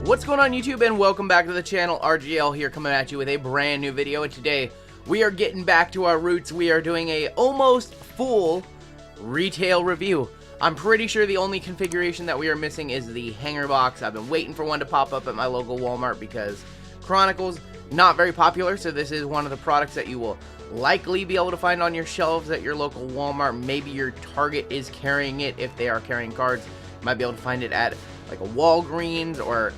What's going on YouTube, and welcome back to the channel. RGL here, coming at you with a brand new video, and today we are getting back to our roots. We are doing a almost full retail review. I'm pretty sure the only configuration that we are missing is the hanger box. I've been waiting for one to pop up at my local Walmart because Chronicles, not very popular, so this is one of the products that you will likely be able to find on your shelves at your local Walmart. Maybe your Target is carrying it if they are carrying cards. You might be able to find it at like a Walgreens or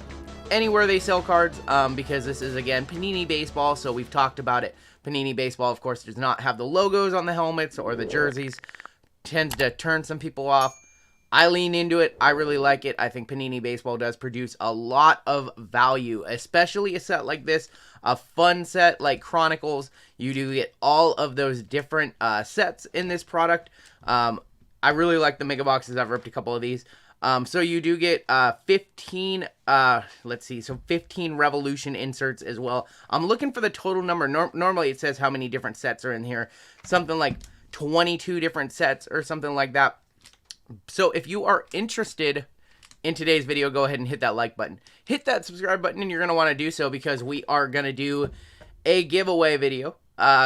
anywhere they sell cards, because this is, again, Panini Baseball, so we've talked about it. Panini Baseball, of course, does not have the logos on the helmets or the jerseys. Tends to turn some people off. I lean into it. I really like it. I think Panini Baseball does produce a lot of value, especially a set like this, a fun set like Chronicles. You do get all of those different sets in this product. I really like the mega boxes. I've ripped a couple of these. So you do get 15, 15 Revolution inserts as well. I'm looking for the total number. Normally it says how many different sets are in here. Something like 22 different sets or something like that. So if you are interested in today's video, go ahead and hit that like button. Hit that subscribe button, and you're going to want to do so because we are going to do a giveaway video.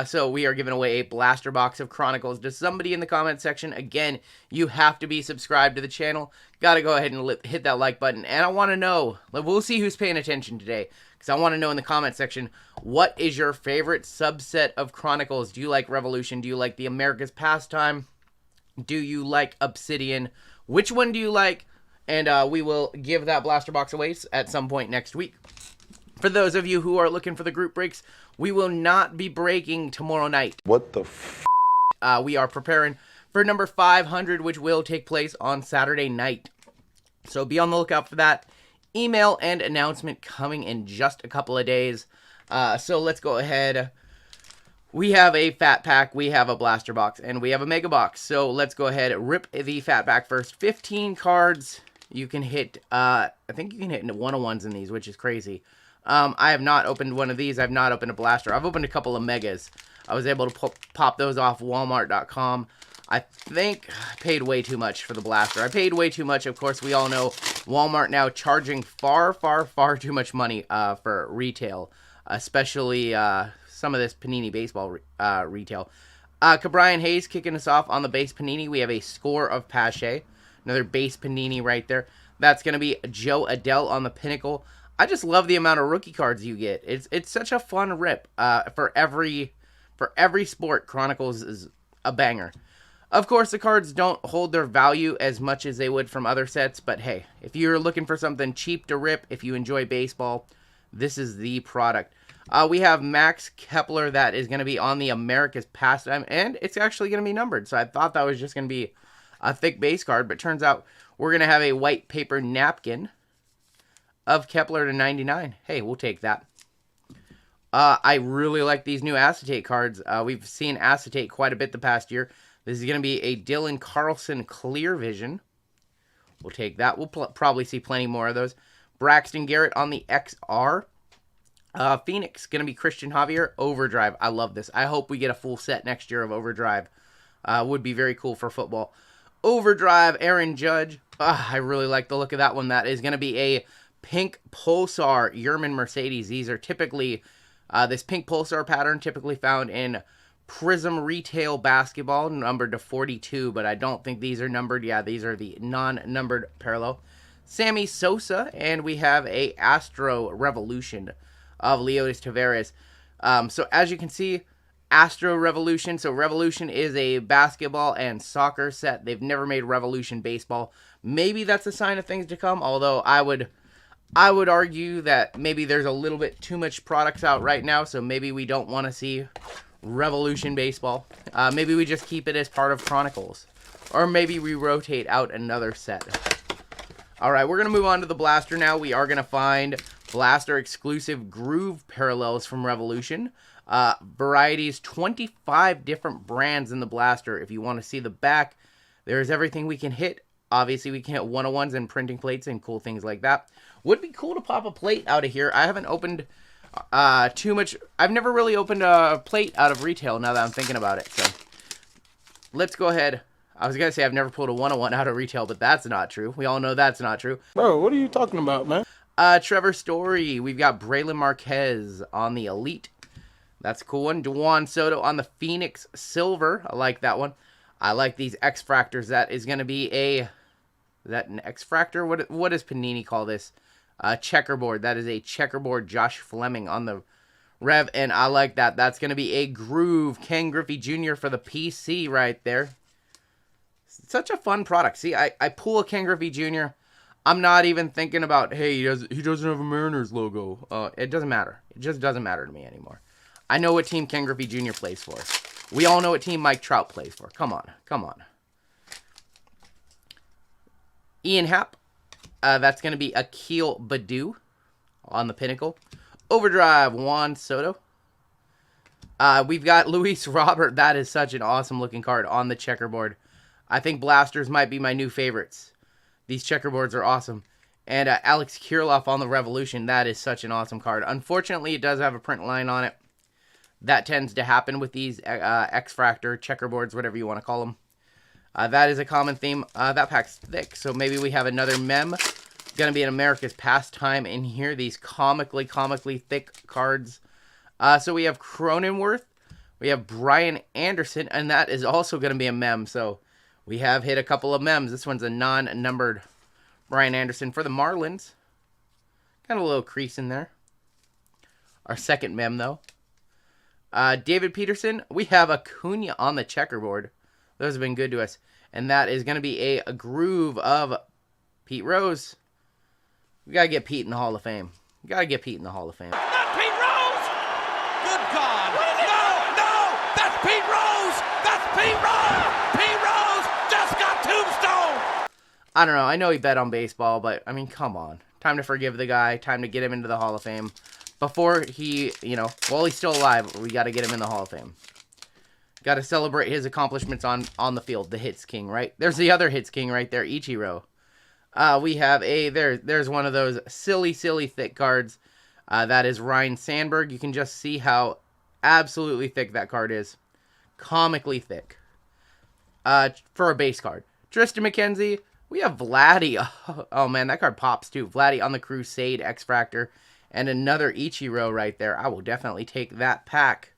So we are giving away a blaster box of Chronicles to somebody in the comment section. Again, you have to be subscribed to the channel. Got to go ahead and hit that like button. And I want to know, we'll see who's paying attention today, because I want to know in the comment section, what is your favorite subset of Chronicles? Do you like Revolution? Do you like the America's Pastime? Do you like Obsidian? Which one do you like? And we will give that blaster box away at some point next week. For those of you who are looking for the group breaks, we will not be breaking tomorrow night. What the f***? We are preparing for number 500, which will take place on Saturday night. So be on the lookout for that. Email and announcement coming in just a couple of days. So let's go ahead. We have a fat pack, we have a blaster box, and we have a mega box. So let's go ahead and rip the fat pack first. 15 cards. You can hit, I think you can hit 101s in these, which is crazy. I have not opened one of these. I've not opened a blaster. I've opened a couple of megas. I was able to pop those off Walmart.com. I think I paid way too much for the blaster. I paid way too much. Of course, we all know Walmart now charging far too much money for retail, especially some of this Panini Baseball retail. Cabrian Hayes kicking us off on the base Panini. We have a score of Pache. Another base Panini right there. That's going to be Joe Adele on the Pinnacle. I just love the amount of rookie cards you get. It's such a fun rip. For every sport, Chronicles is a banger. Of course, the cards don't hold their value as much as they would from other sets, but hey, if you're looking for something cheap to rip, if you enjoy baseball, this is the product. We have Max Kepler that is going to be on the America's Pastime, and it's actually going to be numbered, so I thought that was just going to be a thick base card, but turns out we're going to have a white paper napkin of Kepler to 99. Hey, we'll take that. I really like these new acetate cards. We've seen acetate quite a bit the past year. This is going to be a Dylan Carlson Clear Vision. We'll take that. We'll probably see plenty more of those. Braxton Garrett on the XR. Phoenix, going to be Christian Javier. Overdrive. I love this. I hope we get a full set next year of Overdrive. Would be very cool for football. Overdrive, Aaron Judge. I really like the look of that one. That is going to be a Pink Pulsar Yerman Mercedes. These are typically, this Pink Pulsar pattern typically found in Prizm Retail Basketball, numbered to 42, but I don't think these are numbered. Yeah, these are the non-numbered parallel. Sammy Sosa, and we have a Astro Revolution of Leotis Taveras. So as you can see, Astro Revolution. So Revolution is a basketball and soccer set. They've never made Revolution baseball. Maybe that's a sign of things to come, although I would argue that maybe there's a little bit too much products out right now, so maybe we don't want to see Revolution baseball. Maybe we just keep it as part of Chronicles, or maybe we rotate out another set. All right, we're going to move on to the blaster now. We are going to find blaster exclusive groove parallels from Revolution. Varieties, 25 different brands in the blaster. If you want to see the back, there's everything we can hit. Obviously, we can hit 101s and printing plates and cool things like that. Would be cool to pop a plate out of here. I haven't opened too much. I've never really opened a plate out of retail now that I'm thinking about it. So let's go ahead. I was going to say I've never pulled a 101 out of retail, but that's not true. We all know that's not true. Bro, what are you talking about, man? Trevor Story. We've got Braylon Marquez on the Elite. That's a cool one. Juan Soto on the Phoenix Silver. I like that one. I like these X-Fractors. That is going to be a... Is that an X-Fractor? What does Panini call this? Checkerboard. That is a checkerboard Josh Fleming on the Rev, and I like that. That's going to be a Groove Ken Griffey Jr. for the PC right there. Such a fun product. See, I pull a Ken Griffey Jr. I'm not even thinking about, hey, he doesn't have a Mariners logo. It doesn't matter. It just doesn't matter to me anymore. I know what team Ken Griffey Jr. plays for. We all know what team Mike Trout plays for. Come on. Come on. Ian Happ. That's going to be Akil Baddoo on the Pinnacle. Overdrive, Juan Soto. We've got Luis Robert. That is such an awesome looking card on the checkerboard. I think blasters might be my new favorites. These checkerboards are awesome. And Alex Kirilloff on the Revolution. That is such an awesome card. Unfortunately, it does have a print line on it. That tends to happen with these X-Fractor checkerboards, whatever you want to call them. That is a common theme. That pack's thick, so maybe we have another mem. It's going to be an America's Pastime in here. These comically thick cards. So we have Cronenworth. We have Brian Anderson, and that is also going to be a mem. So we have hit a couple of mems. This one's a non-numbered Brian Anderson for the Marlins. Got a little crease in there. Our second mem, though. David Peterson. We have Acuna on the checkerboard. Those have been good to us. And that is going to be a groove of Pete Rose. We got to get Pete in the Hall of Fame. We got to get Pete in the Hall of Fame. Not Pete Rose! Good God! No! That's Pete Rose! That's Pete Rose! Pete Rose just got tombstone! I don't know. I know he bet on baseball, but, I mean, come on. Time to forgive the guy. Time to get him into the Hall of Fame. Before he, while he's still alive, we got to get him in the Hall of Fame. Got to celebrate his accomplishments on the field. The hits king, right? There's the other hits king right there, Ichiro. We have there's one of those silly thick cards. That is Ryan Sandberg. You can just see how absolutely thick that card is. Comically thick. For a base card. Tristan McKenzie. We have Vladdy. Oh man, that card pops too. Vladdy on the Crusade X-Fractor. And another Ichiro right there. I will definitely take that pack.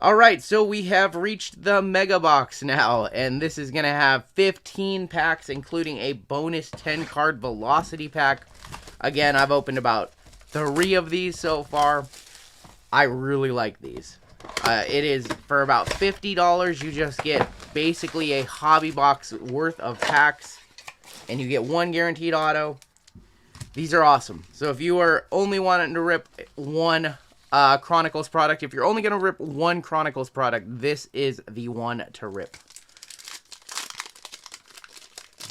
Alright, so we have reached the mega box now, and this is going to have 15 packs, including a bonus 10-card velocity pack. Again, I've opened about 3 of these so far. I really like these. It is, for about $50, you just get basically a hobby box worth of packs, and you get 1 guaranteed auto. These are awesome. So if you are only wanting to rip one Chronicles product, if you're only going to rip one Chronicles product, this is the one to rip.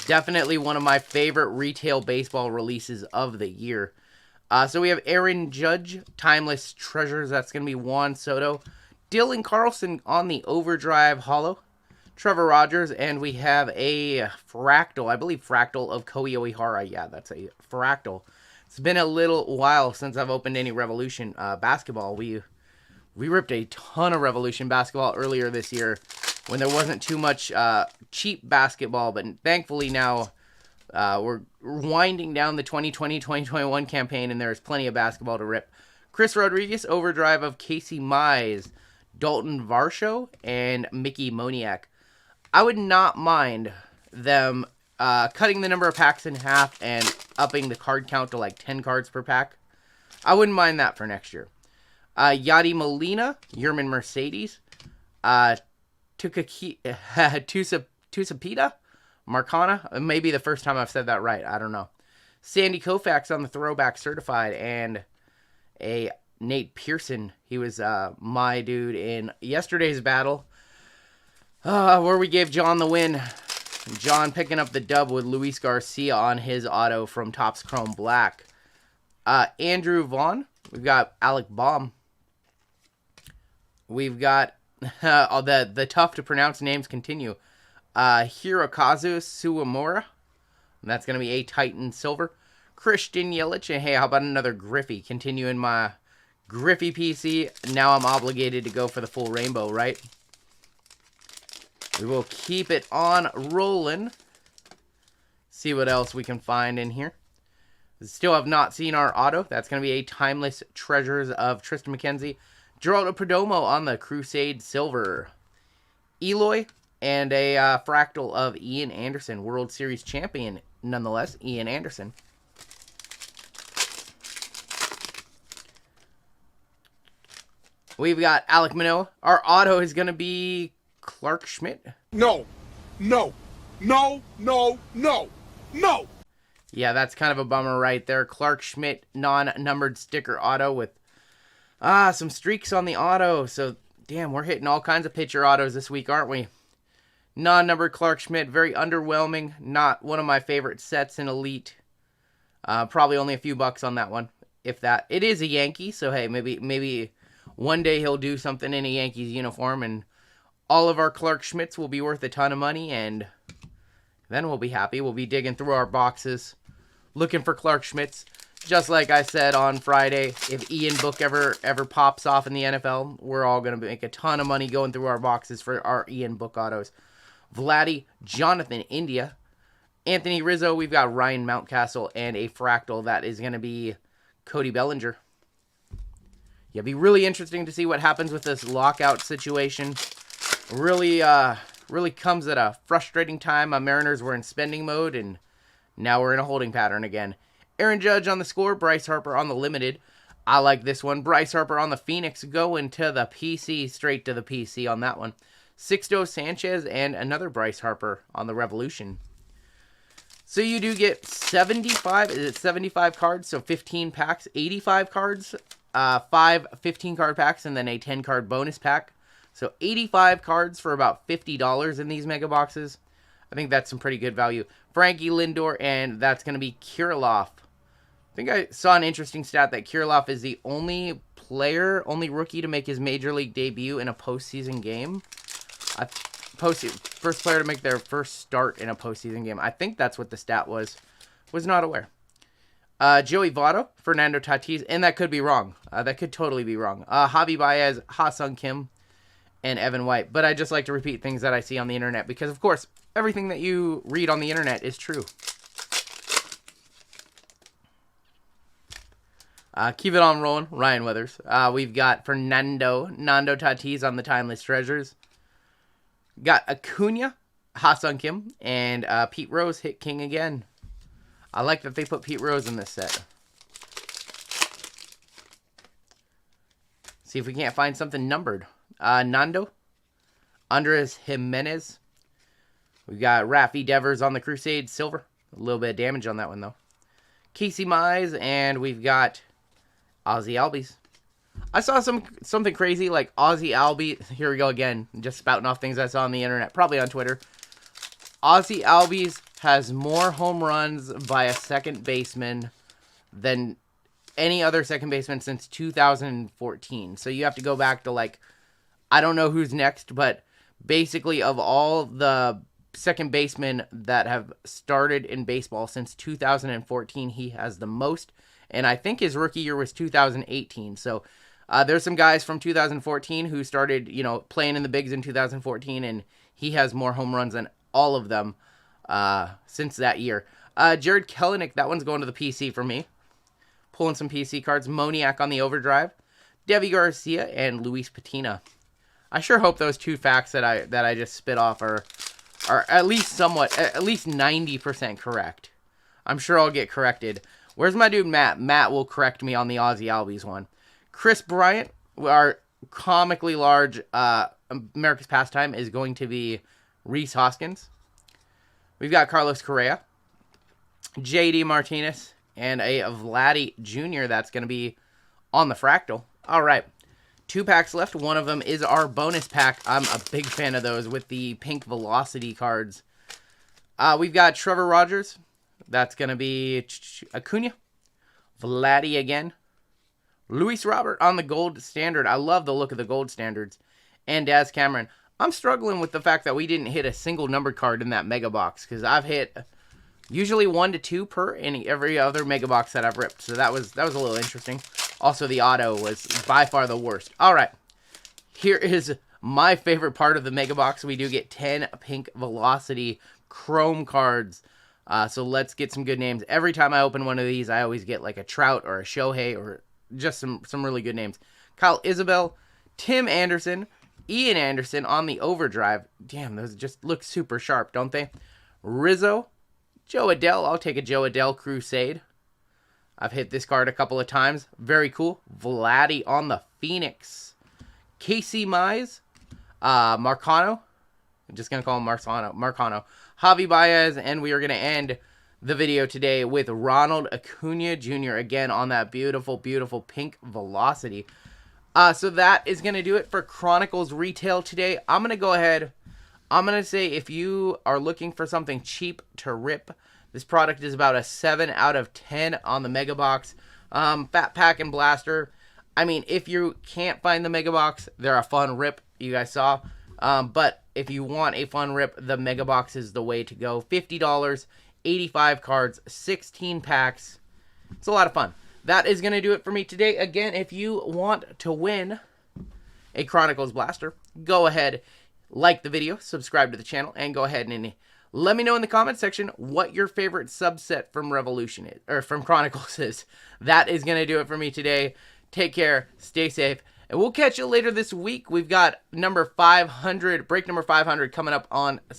Definitely one of my favorite retail baseball releases of the year. So we have Aaron Judge, Timeless Treasures. That's going to be Juan Soto. Dylan Carlson on the Overdrive Holo. Trevor Rogers, and we have a Fractal, I believe Fractal of Koei Oihara. Yeah, that's a Fractal. It's been a little while since I've opened any Revolution basketball. We ripped a ton of Revolution basketball earlier this year when there wasn't too much cheap basketball, but thankfully now we're winding down the 2020-2021 campaign, and there's plenty of basketball to rip. Chris Rodriguez, Overdrive of Casey Mize, Dalton Varsho, and Mickey Moniak. I would not mind them cutting the number of packs in half and upping the card count to like 10 cards per pack. I wouldn't mind that for next year. Yadi Molina, Yerman Mercedes, Tusapita, Marcana. Maybe the first time I've said that right. I don't know. Sandy Koufax on the Throwback Certified, and a Nate Pearson. He was my dude in yesterday's battle, where we gave John the win. John picking up the dub with Luis Garcia on his auto from Topps Chrome Black. Andrew Vaughn. We've got Alec Baum. We've got all the tough to pronounce names continue. Hirokazu Suwamura. That's going to be a Titan Silver. Christian Yelich. And hey, how about another Griffey? Continuing my Griffey PC. Now I'm obligated to go for the full rainbow, right? We will keep it on rolling. See what else we can find in here. Still have not seen our auto. That's going to be a Timeless Treasures of Tristan McKenzie. Geraldo Perdomo on the Crusade Silver. Eloy and a fractal of Ian Anderson, World Series champion nonetheless, Ian Anderson. We've got Alek Manoah. Our auto is going to be Clark Schmidt. No. Yeah, that's kind of a bummer right there. Clark Schmidt, non-numbered sticker auto with some streaks on the auto. So, damn, we're hitting all kinds of pitcher autos this week, aren't we? Non-numbered Clark Schmidt, very underwhelming. Not one of my favorite sets in Elite. Probably only a few bucks on that one, if that. It is a Yankee, so hey, maybe one day he'll do something in a Yankees uniform, and all of our Clark Schmidts will be worth a ton of money, and then we'll be happy. We'll be digging through our boxes, looking for Clark Schmidts. Just like I said on Friday, if Ian Book ever pops off in the NFL, we're all going to make a ton of money going through our boxes for our Ian Book autos. Vladdy, Jonathan India, Anthony Rizzo, we've got Ryan Mountcastle, and a fractal that is going to be Cody Bellinger. Yeah, be really interesting to see what happens with this lockout situation. Really comes at a frustrating time. My Mariners were in spending mode, and now we're in a holding pattern again. Aaron Judge on the score, Bryce Harper on the limited. I like this one. Bryce Harper on the Phoenix, going to the PC, straight to the PC on that one. Sixto Sanchez and another Bryce Harper on the Revolution. So you do get 75, is it 75 cards? So 15 packs, 85 cards, 5 15-card packs, and then a 10-card bonus pack. So 85 cards for about $50 in these mega boxes. I think that's some pretty good value. Frankie Lindor, and that's going to be Kirilloff. I think I saw an interesting stat that Kirilloff is the only rookie to make his major league debut in a postseason game. First player to make their first start in a postseason game. I think that's what the stat was. Was not aware. Joey Votto, Fernando Tatis, and that could be wrong. That could totally be wrong. Javi Baez, Ha-Sung Kim, and Evan White. But I just like to repeat things that I see on the internet because, of course, everything that you read on the internet is true. Keep it on rolling, Ryan Weathers. We've got Nando Tatis on the Timeless Treasures. Got Acuna, Ha-Sung Kim, and Pete Rose hit king again. I like that they put Pete Rose in this set. See if we can't find something numbered. Nando, Andres Jimenez. We've got Rafi Devers on the Crusade Silver. A little bit of damage on that one, though. Casey Mize, and we've got Ozzie Albies. I saw something crazy like Ozzie Albies. Here we go again. Just spouting off things I saw on the internet. Probably on Twitter. Ozzie Albies has more home runs by a second baseman than any other second baseman since 2014. So you have to go back to I don't know who's next, but basically of all the second basemen that have started in baseball since 2014, he has the most. And I think his rookie year was 2018. So there's some guys from 2014 who started, playing in the bigs in 2014, and he has more home runs than all of them since that year. Jared Kelenic, that one's going to the PC for me. Pulling some PC cards. Moniak on the overdrive. Devi Garcia and Luis Patina. I sure hope those two facts that I just spit off are at least 90% correct. I'm sure I'll get corrected. Where's my dude Matt? Matt will correct me on the Ozzie Albies one. Chris Bryant, our comically large America's Pastime, is going to be Rhys Hoskins. We've got Carlos Correa, JD Martinez, and a Vladdy Jr. that's going to be on the fractal. All right. 2 packs left. One of them is our bonus pack. I'm a big fan of those with the pink Velocity cards. We've got Trevor Rogers. That's going to be Acuna. Vladdy again. Luis Robert on the gold standard. I love the look of the gold standards. And Daz Cameron. I'm struggling with the fact that we didn't hit a single numbered card in that mega box, because I've hit usually 1 to 2 per in every other mega box that I've ripped. So that was a little interesting. Also, the auto was by far the worst. All right. Here is my favorite part of the mega box. We do get 10 pink Velocity Chrome cards. So let's get some good names. Every time I open one of these, I always get like a Trout or a Shohei or just some really good names. Kyle Isabel, Tim Anderson, Ian Anderson on the overdrive. Damn, those just look super sharp, don't they? Rizzo, Joe Adell. I'll take a Joe Adell Crusade. I've hit this card a couple of times. Very cool. Vladdy on the Phoenix. Casey Mize, Marcano. I'm just going to call him Marcano. Javi Baez, and we are going to end the video today with Ronald Acuna Jr. again on that beautiful, beautiful pink Velocity. So that is going to do it for Chronicles Retail today. I'm going to go ahead. I'm going to say if you are looking for something cheap to rip, this product is about a 7 out of 10 on the Megabox. Fat Pack and Blaster. I mean, if you can't find the Megabox, they're a fun rip. You guys saw. But if you want a fun rip, the Megabox is the way to go. $50, 85 cards, 16 packs. It's a lot of fun. That is going to do it for me today. Again, if you want to win a Chronicles Blaster, go ahead, like the video, subscribe to the channel, and go ahead and let me know in the comment section what your favorite subset from Revolution is, or from Chronicles is. That is going to do it for me today. Take care, stay safe, and we'll catch you later this week. We've got number 500, break number 500 coming up on